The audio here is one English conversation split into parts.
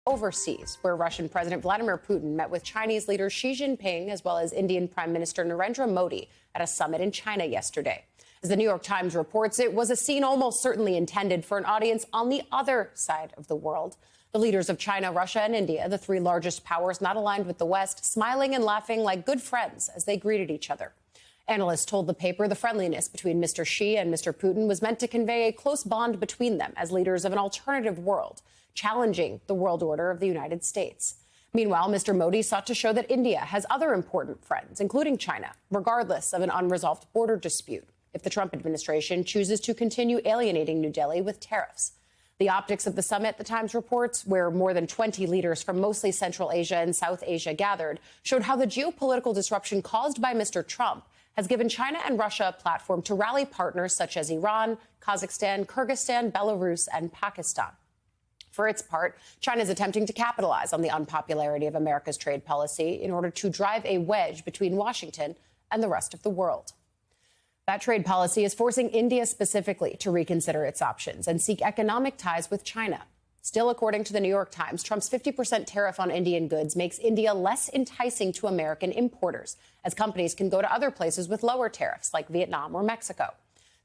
overseas, where Russian President Vladimir Putin met with Chinese leader Xi Jinping, as well as Indian Prime Minister Narendra Modi at a summit in China yesterday. As the New York Times reports, it was a scene almost certainly intended for an audience on the other side of the world. The leaders of China, Russia, and India, the three largest powers not aligned with the West, smiling and laughing like good friends as they greeted each other. Analysts told the paper the friendliness between Mr. Xi and Mr. Putin was meant to convey a close bond between them as leaders of an alternative world, challenging the world order of the United States. Meanwhile, Mr. Modi sought to show that India has other important friends, including China, regardless of an unresolved border dispute, if the Trump administration chooses to continue alienating New Delhi with tariffs. The optics of the summit, the Times reports, where more than 20 leaders from mostly Central Asia and South Asia gathered, showed how the geopolitical disruption caused by Mr. Trump has given China and Russia a platform to rally partners such as Iran, Kazakhstan, Kyrgyzstan, Belarus, and Pakistan. For its part, China is attempting to capitalize on the unpopularity of America's trade policy in order to drive a wedge between Washington and the rest of the world. That trade policy is forcing India specifically to reconsider its options and seek economic ties with China. Still, according to the New York Times, Trump's 50% tariff on Indian goods makes India less enticing to American importers, as companies can go to other places with lower tariffs, like Vietnam or Mexico.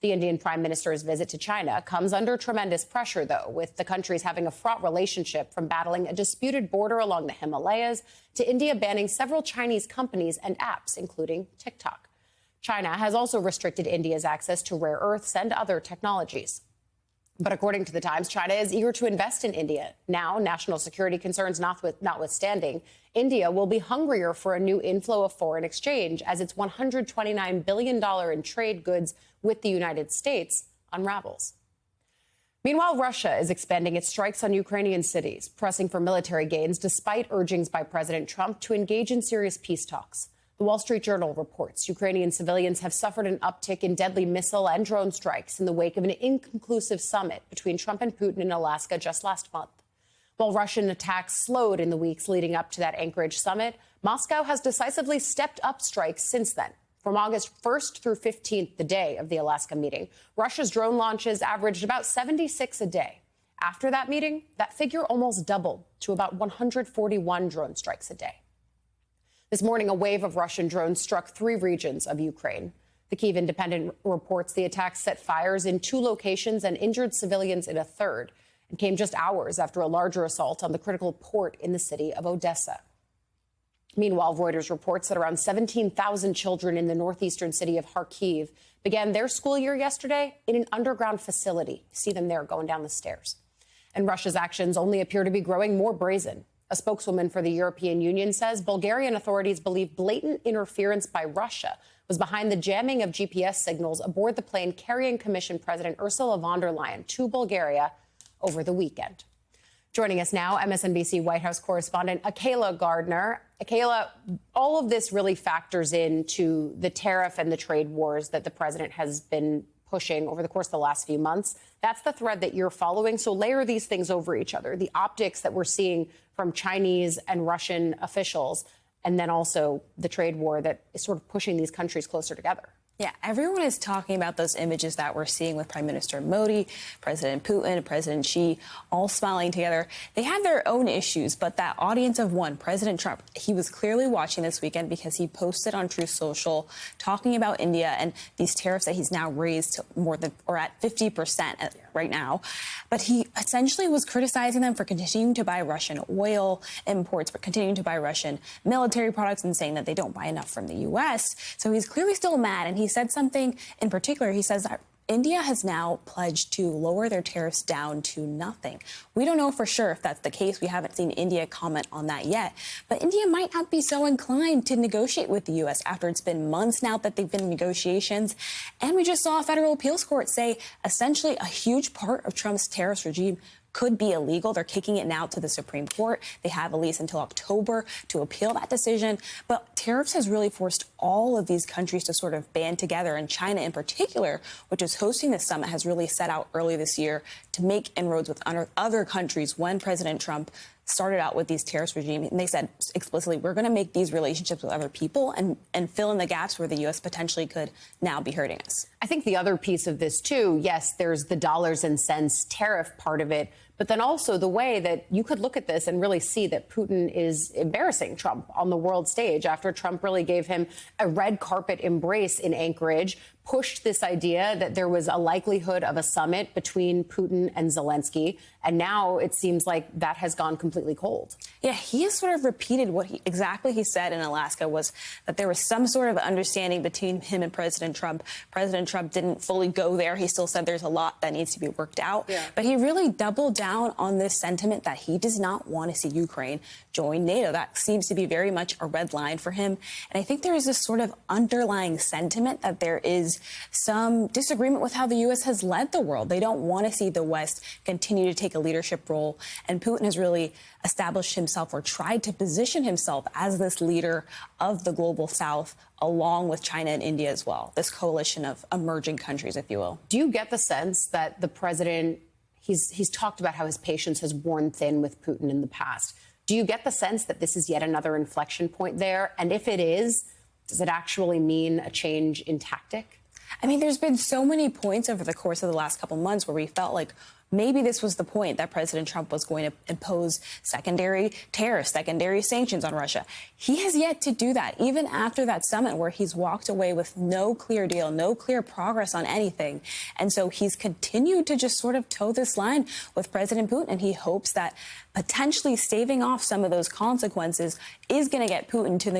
The Indian Prime Minister's visit to China comes under tremendous pressure, though, with the countries having a fraught relationship from battling a disputed border along the Himalayas to India banning several Chinese companies and apps, including TikTok. China has also restricted India's access to rare earths and other technologies. But according to the Times, China is eager to invest in India. Now, national security concerns notwithstanding, India will be hungrier for a new inflow of foreign exchange as its $129 billion in trade goods with the United States unravels. Meanwhile, Russia is expanding its strikes on Ukrainian cities, pressing for military gains despite urgings by President Trump to engage in serious peace talks. The Wall Street Journal reports Ukrainian civilians have suffered an uptick in deadly missile and drone strikes in the wake of an inconclusive summit between Trump and Putin in Alaska just last month. While Russian attacks slowed in the weeks leading up to that Anchorage summit, Moscow has decisively stepped up strikes since then. From August 1st through 15th, the day of the Alaska meeting, Russia's drone launches averaged about 76 a day. After that meeting, that figure almost doubled to about 141 drone strikes a day. This morning, a wave of Russian drones struck three regions of Ukraine. The Kyiv Independent reports the attacks set fires in two locations and injured civilians in a third, and came just hours after a larger assault on the critical port in the city of Odessa. Meanwhile, Reuters reports that around 17,000 children in the northeastern city of Kharkiv began their school year yesterday in an underground facility. You see them there going down the stairs. And Russia's actions only appear to be growing more brazen. A spokeswoman for the European Union says Bulgarian authorities believe blatant interference by Russia was behind the jamming of GPS signals aboard the plane carrying Commission President Ursula von der Leyen to Bulgaria over the weekend. Joining us now, MSNBC White House correspondent Akayla Gardner. Akayla, all of this really factors into the tariff and the trade wars that the president has been pushing over the course of the last few months. That's the thread that you're following. So layer these things over each other, the optics that we're seeing from Chinese and Russian officials, and then also the trade war that is sort of pushing these countries closer together. Yeah, everyone is talking about those images that we're seeing with Prime Minister Modi, President Putin, President Xi, all smiling together. They have their own issues, but that audience of one, President Trump, he was clearly watching this weekend because he posted on Truth Social talking about India and these tariffs that he's now raised to more than or at 50% right now. But he essentially was criticizing them for continuing to buy Russian oil imports, for continuing to buy Russian military products and saying that they don't buy enough from the U.S. So he's clearly still mad. And he said something in particular. He says that India has now pledged to lower their tariffs down to nothing. We don't know for sure if that's the case. We haven't seen India comment on that yet. But India might not be so inclined to negotiate with the U.S. after it's been months now that they've been in negotiations. And we just saw a federal appeals court say essentially a huge part of Trump's tariffs regime could be illegal. They're kicking it now to the Supreme Court. They have at least until October to appeal that decision. But tariffs has really forced all of these countries to sort of band together. And China in particular, which is hosting this summit, has really set out early this year to make inroads with other countries when President Trump started out with these terrorist regimes, and they said explicitly, we're going to make these relationships with other people and fill in the gaps where the U.S. potentially could now be hurting us. I think the other piece of this, too, yes, there's the dollars and cents tariff part of it, but then also the way that you could look at this and really see that Putin is embarrassing Trump on the world stage after Trump really gave him a red carpet embrace in Anchorage, pushed this idea that there was a likelihood of a summit between Putin and Zelensky. And now it seems like that has gone completely cold. Yeah, he has sort of repeated what exactly he said in Alaska, was that there was some sort of understanding between him and President Trump. President Trump didn't fully go there. He still said there's a lot that needs to be worked out. Yeah. But he really doubled down on this sentiment that he does not want to see Ukraine join NATO. That seems to be very much a red line for him. And I think there is this sort of underlying sentiment that there is some disagreement with how the U.S. has led the world. They don't want to see the West continue to take a leadership role. And Putin has really established himself, or tried to position himself, as this leader of the global South, along with China and India as well, this coalition of emerging countries, if you will. Do you get the sense that the president, he's talked about how his patience has worn thin with Putin in the past? Do you get the sense that this is yet another inflection point there? And if it is, does it actually mean a change in tactic? I mean, there's been so many points over the course of the last couple months where we felt like maybe this was the point, that President Trump was going to impose secondary tariffs, secondary sanctions on Russia. He has yet to do that, even after that summit where he's walked away with no clear deal, no clear progress on anything. And so he's continued to just sort of toe this line with President Putin, and he hopes that potentially staving off some of those consequences is going to get Putin to the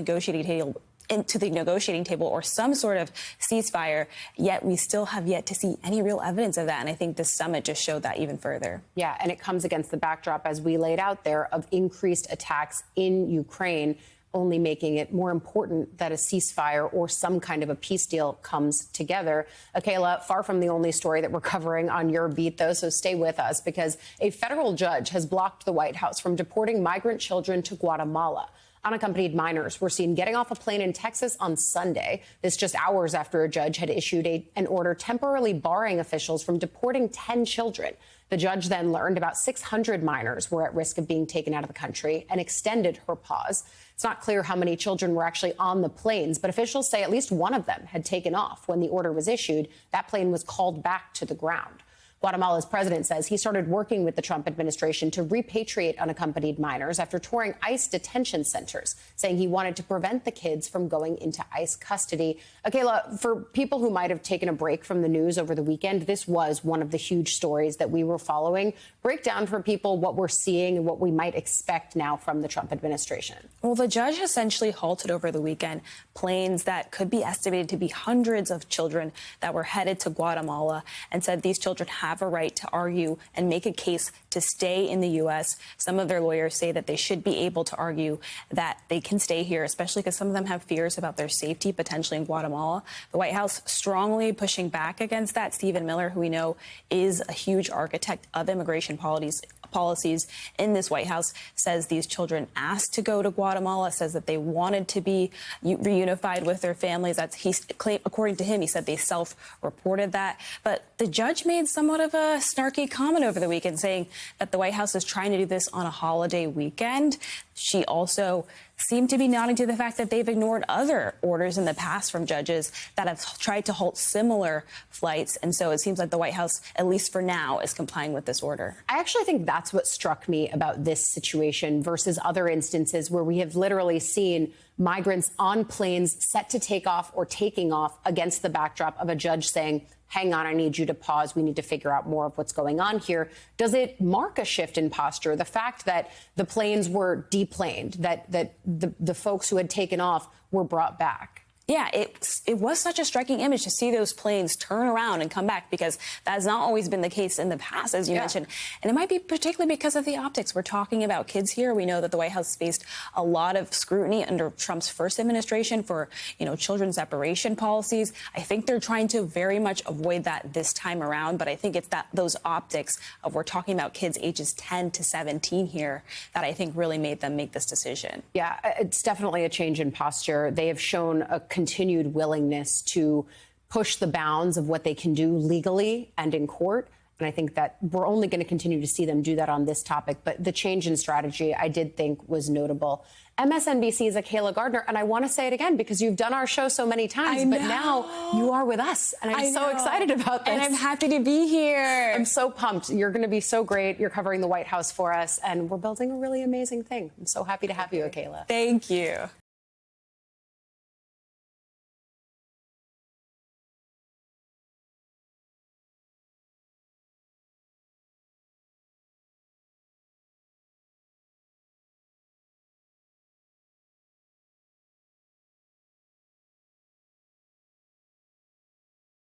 negotiating table or some sort of ceasefire, yet we still have yet to see any real evidence of that. And I think this summit just showed that even further. Yeah, and it comes against the backdrop, as we laid out there, of increased attacks in Ukraine, only making it more important that a ceasefire or some kind of a peace deal comes together. Akayla, far from the only story that we're covering on your beat, though, so stay with us, because a federal judge has blocked the White House from deporting migrant children to Guatemala. Unaccompanied minors were seen getting off a plane in Texas on Sunday. This just hours after a judge had issued an order temporarily barring officials from deporting 10 children. The judge then learned about 600 minors were at risk of being taken out of the country and extended her pause. It's not clear how many children were actually on the planes, but officials say at least one of them had taken off when the order was issued. That plane was called back to the ground. Guatemala's president says he started working with the Trump administration to repatriate unaccompanied minors after touring ICE detention centers, saying he wanted to prevent the kids from going into ICE custody. Akayla, for people who might have taken a break from the news over the weekend, this was one of the huge stories that we were following. Break down for people what we're seeing and what we might expect now from the Trump administration. Well, the judge essentially halted over the weekend planes that could be estimated to be hundreds of children that were headed to Guatemala, and said these children have a right to argue and make a case to stay in the U.S. Some of their lawyers say that they should be able to argue that they can stay here, especially because some of them have fears about their safety potentially in Guatemala. The White House strongly pushing back against that. Stephen Miller, who we know is a huge architect of immigration policies in this White House, says these children asked to go to Guatemala, says that they wanted to be reunified with their families. According to him, he said they self-reported that. But the judge made somewhat of a snarky comment over the weekend, saying that the White House is trying to do this on a holiday weekend. She also seemed to be nodding to the fact that they've ignored other orders in the past from judges that have tried to halt similar flights. And so it seems like the White House, at least for now, is complying with this order. I actually think that's what struck me about this situation versus other instances where we have literally seen migrants on planes set to take off or taking off against the backdrop of a judge saying, hang on, I need you to pause. We need to figure out more of what's going on here. Does it mark a shift in posture? The fact that the planes were deplaned, that the folks who had taken off were brought back? Yeah, it was such a striking image to see those planes turn around and come back, because that has not always been the case in the past, as you mentioned. And it might be particularly because of the optics. We're talking about kids here. We know that the White House faced a lot of scrutiny under Trump's first administration for, children's separation policies. I think they're trying to very much avoid that this time around. But I think it's those optics of, we're talking about kids ages 10 to 17 here, that I think really made them make this decision. Yeah, it's definitely a change in posture. They have shown a continued willingness to push the bounds of what they can do legally and in court. And I think that we're only going to continue to see them do that on this topic. But the change in strategy, I did think was notable. MSNBC's Akayla Gardner, and I want to say it again because you've done our show so many times, but now you are with us. And I'm so excited about this. And I'm happy to be here. I'm so pumped. You're going to be so great. You're covering the White House for us, and we're building a really amazing thing. I'm so happy to have you, Akayla. Thank you.